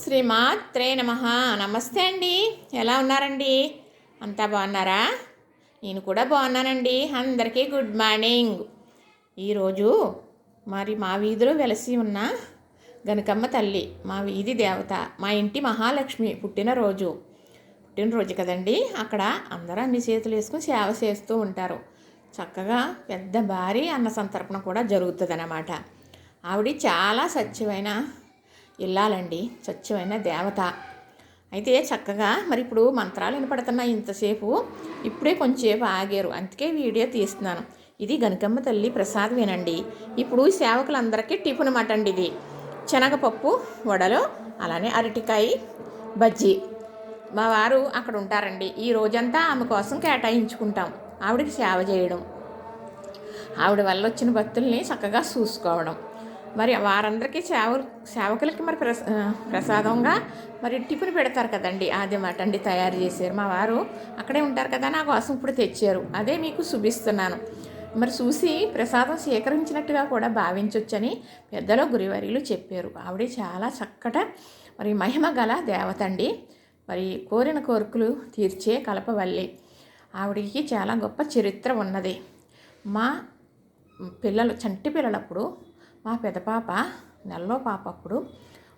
శ్రీమాత్రే నమః. నమస్తే అండి. ఎలా ఉన్నారండి? అంతా బాగున్నారా? నేను కూడా బాగున్నానండి. అందరికీ గుడ్ మార్నింగ్. ఈరోజు మరి మా వీధిలో వెలసి ఉన్న గనకమ్మ తల్లి, మా వీధి దేవత, మా ఇంటి మహాలక్ష్మి పుట్టినరోజు కదండి. అక్కడ అందరూ అన్ని చేతులు వేసుకుని సేవ చేస్తూ ఉంటారు. చక్కగా పెద్ద భారీ అన్న సంతర్పణ కూడా జరుగుతుంది అన్నమాట. ఆవిడ చాలా స్వచ్ఛమైన ఇల్లాలండి, స్వచ్ఛమైన దేవత. అయితే చక్కగా మరి ఇప్పుడు మంత్రాలు వినపడుతున్నాయి ఇంతసేపు. ఇప్పుడే కొంచెంసేపు ఆగారు, అందుకే వీడియో తీస్తున్నాను. ఇది గనకమ్మ తల్లి ప్రసాదమేనండి. ఇప్పుడు సేవకులందరికీ టిఫిన్ మటండి. ఇది శనగపప్పు వడలు, అలానే అరటికాయ బజ్జీ. మా వారు అక్కడ ఉంటారండి. ఈ రోజంతా ఆమె కోసం కేటాయించుకుంటాం. ఆవిడకి సేవ చేయడం, ఆవిడ వల్ల వచ్చిన భక్తుల్ని చక్కగా చూసుకోవడం. మరి వారందరికీ సేవకులకి మరి ప్రసాదంగా మరి టిఫిన్ పెడతారు కదండి. అదే మటండి తయారు చేశారు. మా వారు అక్కడే ఉంటారు కదా, నా కోసం ఇప్పుడు తెచ్చారు. అదే మీకు చూపిస్తున్నాను. మరి చూసి ప్రసాదం స్వీకరించినట్టుగా కూడా భావించవచ్చని పెద్దలో గురువర్యులు చెప్పారు. ఆవిడ చాలా చక్కట మరి మహిమ గల దేవత అండి. మరి కోరిన కోరికలు తీర్చే కలపవల్లి. ఆవిడికి చాలా గొప్ప చరిత్ర ఉన్నది. మా చంటి పిల్లలప్పుడు మా పెద్ద పాప నెలలో పాప అప్పుడు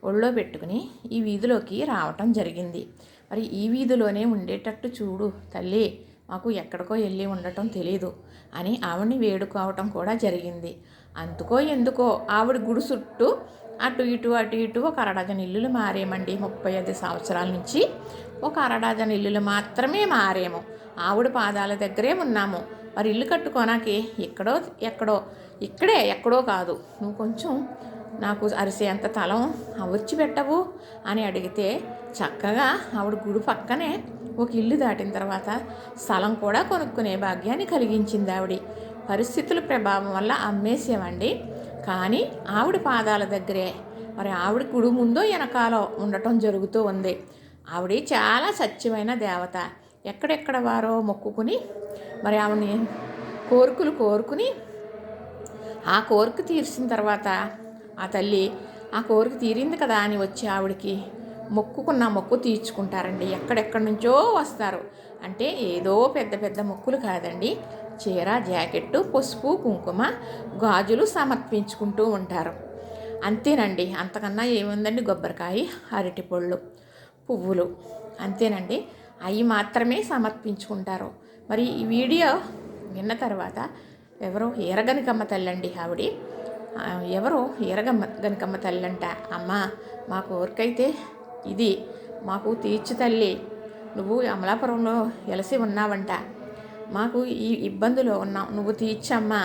ఒళ్ళో పెట్టుకుని ఈ వీధిలోకి రావటం జరిగింది. మరి ఈ వీధిలోనే ఉండేటట్టు చూడు తల్లి, మాకు ఎక్కడికో వెళ్ళి ఉండటం తెలీదు అని ఆవిడని వేడుకోవటం కూడా జరిగింది. అందుకో ఎందుకో ఆవిడ గుడి చుట్టూ అటు ఇటు ఒక అరడజన్ ఇల్లులు మారేమండి. 35 సంవత్సరాల నుంచి ఒక అరడజన్ ఇల్లులు మాత్రమే మారేము. ఆవిడ పాదాల దగ్గరే ఉన్నాము. మరి ఇల్లు కట్టుకోనాకి ఎక్కడో కాదు, నువ్వు కొంచెం నాకు అరిసేంత తలం అవర్చి పెట్టవు అని అడిగితే చక్కగా ఆవిడ గుడి పక్కనే ఒక ఇల్లు దాటిన తర్వాత స్థలం కూడా కొనుక్కునే భాగ్యాన్ని కలిగించింది ఆవిడ. పరిస్థితుల ప్రభావం వల్ల అమ్మేసేవండి. కానీ ఆవిడ పాదాల దగ్గరే మరి ఆవిడ గుడి ముందో వెనకాలో ఉండటం జరుగుతూ ఉంది. ఆవిడ చాలా సత్యమైన దేవత. ఎక్కడెక్కడ వారో మొక్కుకుని మరి ఆవిడని కోరుకుని ఆ కోరిక తీర్చిన తర్వాత ఆ తల్లి ఆ కోరిక తీరింది కదా అని వచ్చి ఆవిడకి మొక్కుకున్న మొక్కు తీర్చుకుంటారండి. ఎక్కడెక్కడి నుంచో వస్తారు. అంటే ఏదో పెద్ద పెద్ద మొక్కులు కాదండి. చీర, జాకెట్టు, పసుపు, కుంకుమ, గాజులు సమర్పించుకుంటూ ఉంటారు. అంతేనండి. అంతకన్నా ఏముందండి? కొబ్బరికాయ, అరటిపళ్ళు, పువ్వులు, అంతేనండి. అవి మాత్రమే సమర్పించుకుంటారు. మరి ఈ వీడియో విన్న తర్వాత ఎవరో ఈరగనకమ్మ తల్లి అండి ఆవిడ. ఎవరో గనకమ్మ తల్లి అంట. అమ్మ, మా కోరికైతే ఇది మాకు తీర్చు తల్లి, నువ్వు అమలాపురంలో వెలసి ఉన్నావంట, మాకు ఈ ఇబ్బందులో ఉన్నాం, నువ్వు తీర్చమ్మా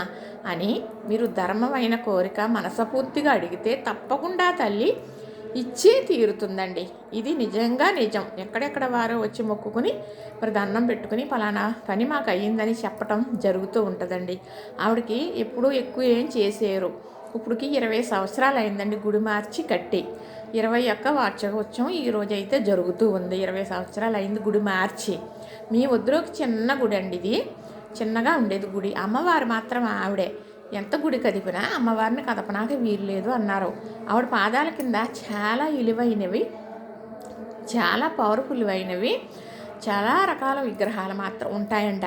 అని మీరు ధర్మమైన కోరిక మనస్ఫూర్తిగా అడిగితే తప్పకుండా తల్లి ఇచ్చే తీరుతుందండి. ఇది నిజంగా నిజం. ఎక్కడెక్కడ వారో వచ్చి మొక్కుకుని మరి దండం పెట్టుకుని పలానా పని మాకు అయ్యిందని చెప్పటం జరుగుతూ ఉంటుందండి. ఆవిడకి ఎప్పుడూ ఎక్కువ ఏం చేసేరు. ఇప్పటికి 20 సంవత్సరాలు అయిందండి గుడి మార్చి కట్టి. 21 వార్షికోత్సవం ఈరోజైతే జరుగుతూ ఉంది. 20 సంవత్సరాలు అయింది గుడి మార్చి. మీ వద్దులోకి చిన్న గుడి అండి ఇది. చిన్నగా ఉండేది గుడి. అమ్మవారు మాత్రం ఆవిడే. ఎంత గుడి కదిపినా అమ్మవారిని కదపనాక వీల్లేదు అన్నారు. ఆవిడ పాదాల కింద చాలా విలువైనవి, చాలా పవర్ఫుల్ అయినవి, చాలా రకాల విగ్రహాలు మాత్రం ఉంటాయంట.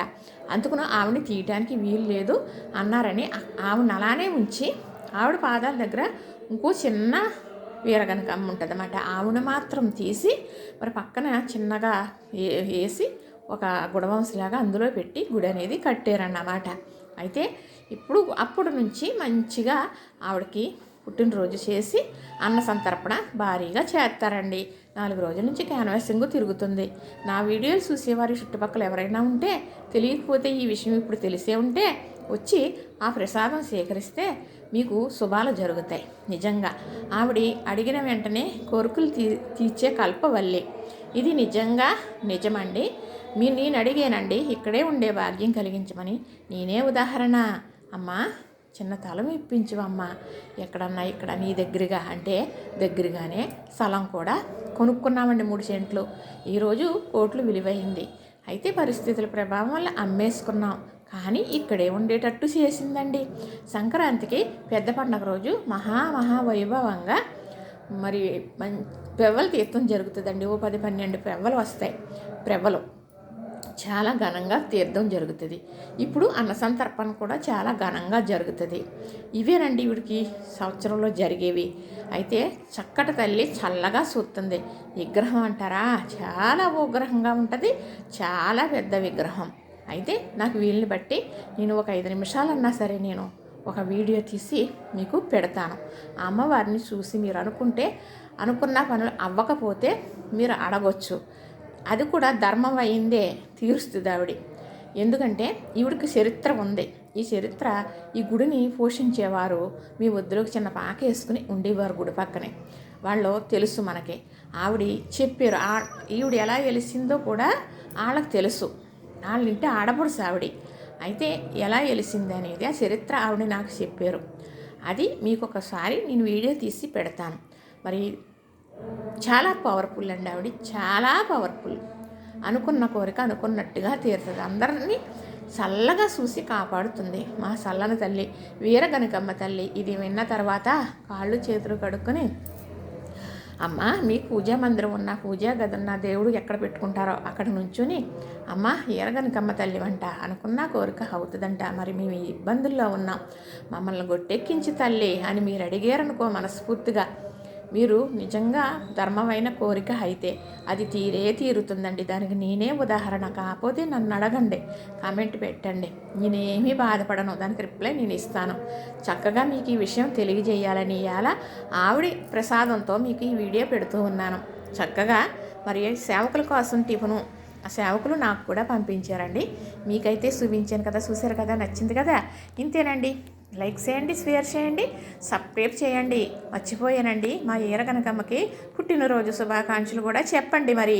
అందుకుని ఆవిడని తీయటానికి వీలు లేదు అన్నారని ఆవిడని అలానే ఉంచి ఆవిడ పాదాల దగ్గర ఇంకో చిన్న వీరగనకమ్మ ఉంటుంది అన్నమాట. ఆవిడ మాత్రం తీసి మరి పక్కన చిన్నగా వేసి ఒక గుడవంశలాగా అందులో పెట్టి గుడి అనేది కట్టారన్నమాట. అయితే అప్పుడు నుంచి మంచిగా ఆవిడకి పుట్టినరోజు చేసి అన్న సంతర్పణ భారీగా చేస్తారండి. 4 రోజుల నుంచి క్యాన్వాసింగ్ తిరుగుతుంది. నా వీడియోలు చూసేవారి చుట్టుపక్కల ఎవరైనా ఉంటే, తెలియకపోతే ఈ విషయం ఇప్పుడు తెలిసే ఉంటే వచ్చి ఆ ప్రసాదం సేకరిస్తే మీకు శుభాలు జరుగుతాయి. నిజంగా ఆవిడ అడిగిన వెంటనే కోరికలు తీర్చే కల్పవల్లి. ఇది నిజంగా నిజమండి. నేను అడిగానండి, ఇక్కడే ఉండే భాగ్యం కలిగించమని. నేనే ఉదాహరణ. అమ్మా, చిన్న తలం ఇప్పించవమ్మా, ఎక్కడన్నా ఇక్కడ నీ దగ్గరగా అంటే దగ్గరగానే స్థలం కూడా కొనుక్కున్నామండి. 3 సెంట్లు. ఈరోజు కోట్లు విలువైంది. అయితే పరిస్థితుల ప్రభావం వల్ల అమ్మేసుకున్నాం. కానీ ఇక్కడే ఉండేటట్టు చేసిందండి. సంక్రాంతికి పెద్ద పండగ రోజు మహా వైభవంగా మరి పెవ్వలు తీర్థం జరుగుతుందండి. ఓ 10-12 పెవ్వలు వస్తాయి. పెవ్వలు చాలా ఘనంగా తీర్థం జరుగుతుంది. ఇప్పుడు అన్న సంతర్పణ కూడా చాలా ఘనంగా జరుగుతుంది. ఇవేనండి వీడికి సంవత్సరంలో జరిగేవి. అయితే చక్కటి తల్లి చల్లగా చూస్తుంది. విగ్రహం అంటారా, చాలా ఉగ్రహంగా ఉంటుంది. చాలా పెద్ద విగ్రహం. అయితే నాకు వీళ్ళని బట్టి నేను ఒక 5 నిమిషాలన్నా సరే నేను ఒక వీడియో తీసి మీకు పెడతాను. ఆ అమ్మవారిని చూసి మీరు అనుకున్న పనులు అవ్వకపోతే మీరు అడగొచ్చు. అది కూడా ధర్మం అయిందే తీరుస్తుంది ఆవిడ. ఎందుకంటే ఈవిడికి చరిత్ర ఉంది. ఈ చరిత్ర, ఈ గుడిని పోషించేవారు మీ వద్దులోకి చిన్న పాక వేసుకుని ఉండేవారు గుడి పక్కనే. వాళ్ళు తెలుసు మనకి. ఆవిడ చెప్పారు. ఈవిడ ఎలా వెలిసిందో కూడా వాళ్ళకి తెలుసు. వాళ్ళింటే ఆడపడుసు ఆవిడ. అయితే ఎలా వెలిసింది అనేది ఆ చరిత్ర ఆవిడ నాకు చెప్పారు. అది మీకు ఒకసారి నేను వీడియో తీసి పెడతాను. మరి చాలా పవర్ఫుల్ అండి ఆవిడ, చాలా పవర్ఫుల్. అనుకున్న కోరిక అనుకున్నట్టుగా తీరుతుంది. అందరినీ చల్లగా చూసి కాపాడుతుంది మా చల్లని తల్లి, వీరగణకమ్మ తల్లి. ఇది విన్న తర్వాత కాళ్ళు చేతులు కడుక్కొని, అమ్మ మీ పూజా మందిరం ఉన్న పూజా గది ఉన్న దేవుడు ఎక్కడ పెట్టుకుంటారో అక్కడ నుంచుని, అమ్మ వీరగణకమ్మ తల్లి వంట అనుకున్న కోరిక అవుతుందంట. మరి మేము ఇబ్బందుల్లో ఉన్నాం, మమ్మల్ని గొట్టెక్కించి తల్లి అని మీరు అడిగారనుకో మనస్ఫూర్తిగా, మీరు నిజంగా ధర్మమైన కోరిక అయితే అది తీరుతుందండి. దానికి నేనే ఉదాహరణ. కాకపోతే నన్ను అడగండి, కామెంట్ పెట్టండి, నేనేమీ బాధపడను. దానికి రిప్లై నేను ఇస్తాను. చక్కగా మీకు ఈ విషయం తెలియజేయాలని ఇవాళ ఆవిడ ప్రసాదంతో మీకు ఈ వీడియో పెడుతూ ఉన్నాను. చక్కగా మరి సేవకుల కోసం టిఫను ఆ సేవకులు నాకు కూడా పంపించారండి. మీకైతే చూపించాను కదా, చూశారు కదా, నచ్చింది కదా. ఇంతేనండి. లైక్ చేయండి, షేర్ చేయండి, సబ్స్క్రైబ్ చేయండి. మర్చిపోయానండి, మా వీరగణకమ్మకి పుట్టినరోజు శుభాకాంక్షలు కూడా చెప్పండి మరి.